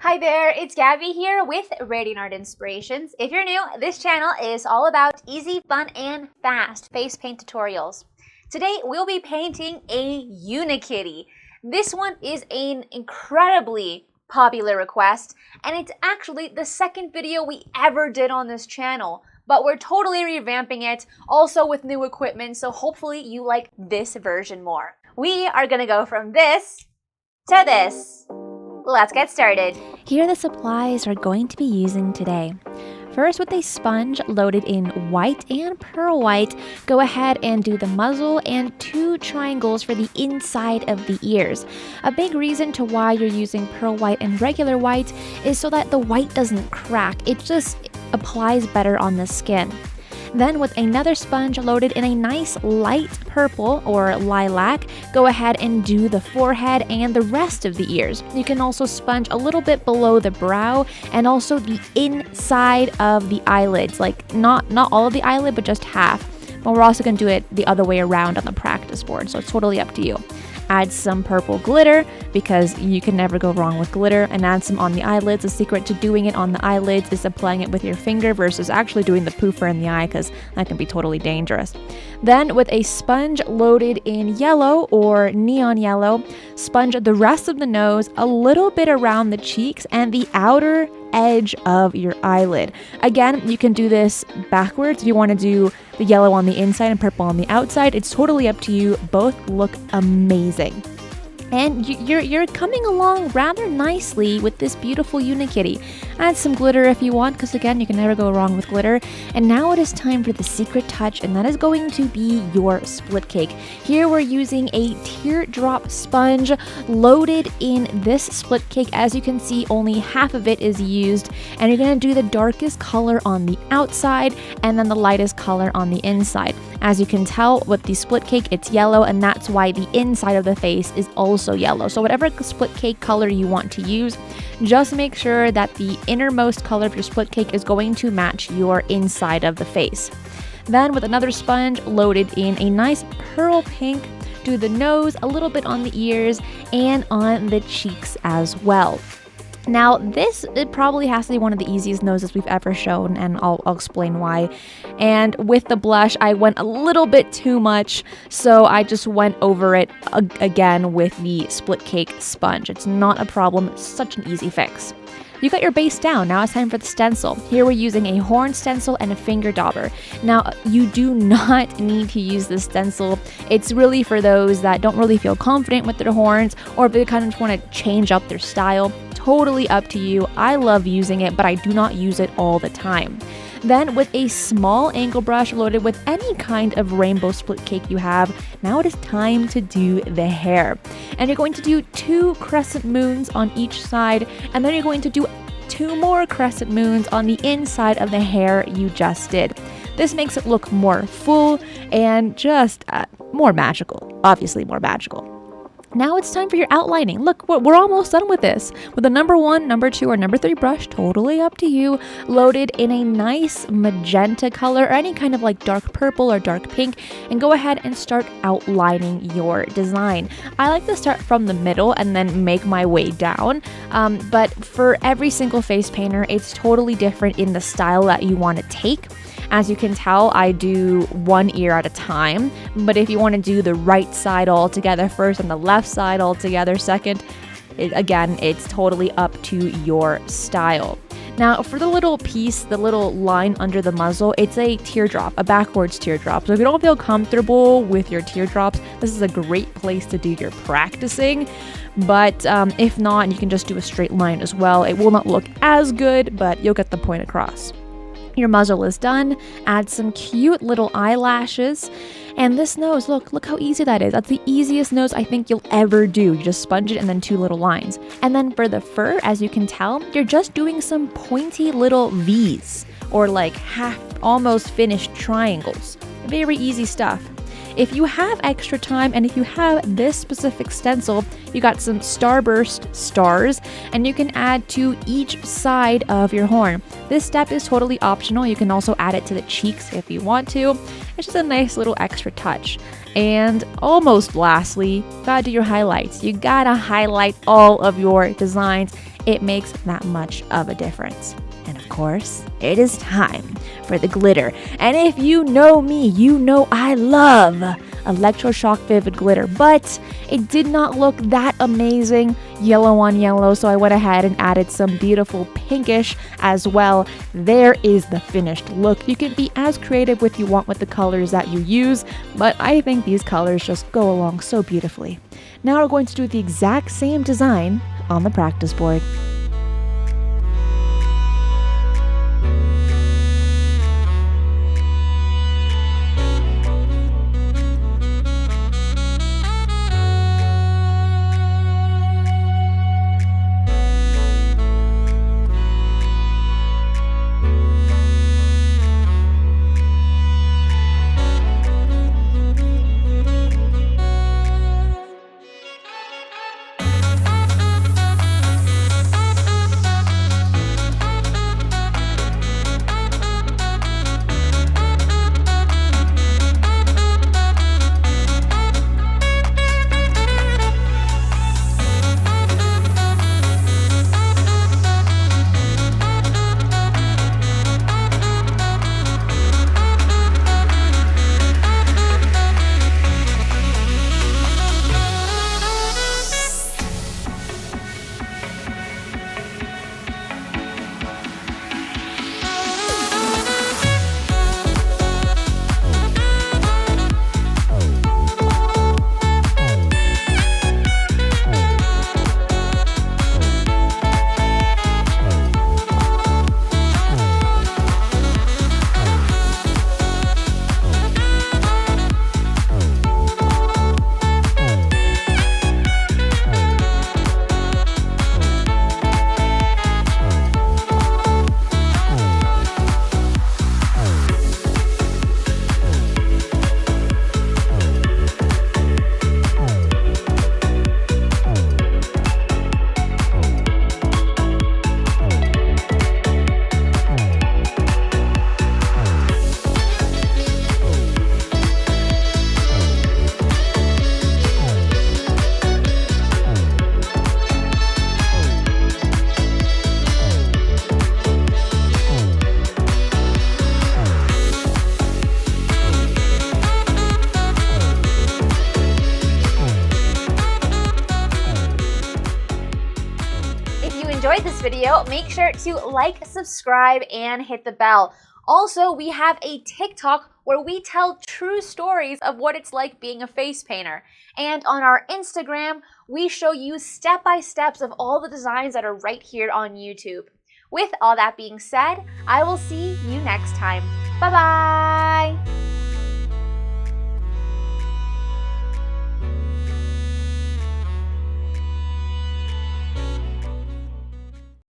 Hi there, it's Gabby here with Radiant Art Inspirations. If you're new, this channel is all about easy, fun, and fast face paint tutorials. Today, we'll be painting a Unikitty. This one is an incredibly popular request, and it's actually the second video we ever did on this channel. But we're totally revamping it, also with new equipment, so hopefully you like this version more. We are gonna go from this to this. Let's get started. Here are the supplies we're going to be using today. First, with a sponge loaded in white and pearl white, go ahead and do the muzzle and 2 triangles for the inside of the ears. A big reason to why you're using pearl white and regular white is so that the white doesn't crack. It just applies better on the skin. Then with another sponge loaded in a nice light purple or lilac, go ahead and do the forehead and the rest of the ears. You can also sponge a little bit below the brow and also the inside of the eyelids, like not all of the eyelid, but just half. But we're also going to do it the other way around on the practice board, so it's totally up to you. Add some purple glitter because you can never go wrong with glitter, and add some on the eyelids. The secret to doing it on the eyelids is applying it with your finger versus actually doing the poofer in the eye, because that can be totally dangerous. Then with a sponge loaded in yellow or neon yellow, sponge the rest of the nose, a little bit around the cheeks and the outer edge of your eyelid. Again, you can do this backwards if you want to do the yellow on the inside and purple on the outside. It's totally up to you. Both look amazing. And you're coming along rather nicely with this beautiful Unikitty. Add some glitter if you want, because again, you can never go wrong with glitter. And now it is time for the secret touch, and that is going to be your split cake. Here we're using a teardrop sponge loaded in this split cake. As you can see, only half of it is used, and you're going to do the darkest color on the outside and then the lightest color on the inside. As you can tell with the split cake, it's yellow, and that's why the inside of the face is also yellow. So whatever split cake color you want to use, just make sure that the innermost color of your split cake is going to match your inside of the face. Then with another sponge loaded in a nice pearl pink, do the nose, a little bit on the ears, and on the cheeks as well. Now it probably has to be one of the easiest noses we've ever shown, and I'll explain why. And with the blush, I went a little bit too much, so I just went over it again with the split cake sponge. It's not a problem, it's such an easy fix. You got your base down, now it's time for the stencil. Here we're using a horn stencil and a finger dauber. Now, you do not need to use this stencil. It's really for those that don't really feel confident with their horns, or if they kind of just want to change up their style. Totally up to you. I love using it, but I do not use it all the time. Then with a small angle brush loaded with any kind of rainbow split cake you have, now it is time to do the hair. And you're going to do 2 crescent moons on each side, and then you're going to do 2 more crescent moons on the inside of the hair you just did. This makes it look more full and just more magical, obviously more magical. Now it's time for your outlining. Look, we're almost done with this. With the number 1, number 2, or number 3 brush, totally up to you, loaded in a nice magenta color or any kind of like dark purple or dark pink, and go ahead and start outlining your design. I like to start from the middle and then make my way down, but for every single face painter, it's totally different in the style that you want to take. As you can tell, I do one ear at a time, but if you want to do the right side all together first and the left side all together second, again, it's totally up to your style. Now, for the little piece, the little line under the muzzle, it's a teardrop, a backwards teardrop. So if you don't feel comfortable with your teardrops, this is a great place to do your practicing. But if not, you can just do a straight line as well. It will not look as good, but you'll get the point across. Your muzzle is done. Add some cute little eyelashes. And this nose, look how easy that is. That's the easiest nose I think you'll ever do. You just sponge it and then 2 little lines. And then for the fur, as you can tell, you're just doing some pointy little V's, or like half, almost finished triangles. Very easy stuff. If you have extra time and if you have this specific stencil, you got some starburst stars and you can add to each side of your horn. This step is totally optional. You can also add it to the cheeks if you want to. It's just a nice little extra touch. And almost lastly, gotta do your highlights. You gotta highlight all of your designs. It makes that much of a difference. And of course, it is time for the glitter. And if you know me, you know I love electroshock vivid glitter, but it did not look that amazing yellow on yellow, so I went ahead and added some beautiful pinkish as well. There is the finished look. You can be as creative if you want with the colors that you use, but I think these colors just go along so beautifully. Now we're going to do the exact same design on the practice board. enjoyed this video, make sure to like, subscribe, and hit the bell. Also, we have a TikTok where we tell true stories of what it's like being a face painter. And on our Instagram, we show you step-by-steps of all the designs that are right here on YouTube. With all that being said, I will see you next time. Bye-bye!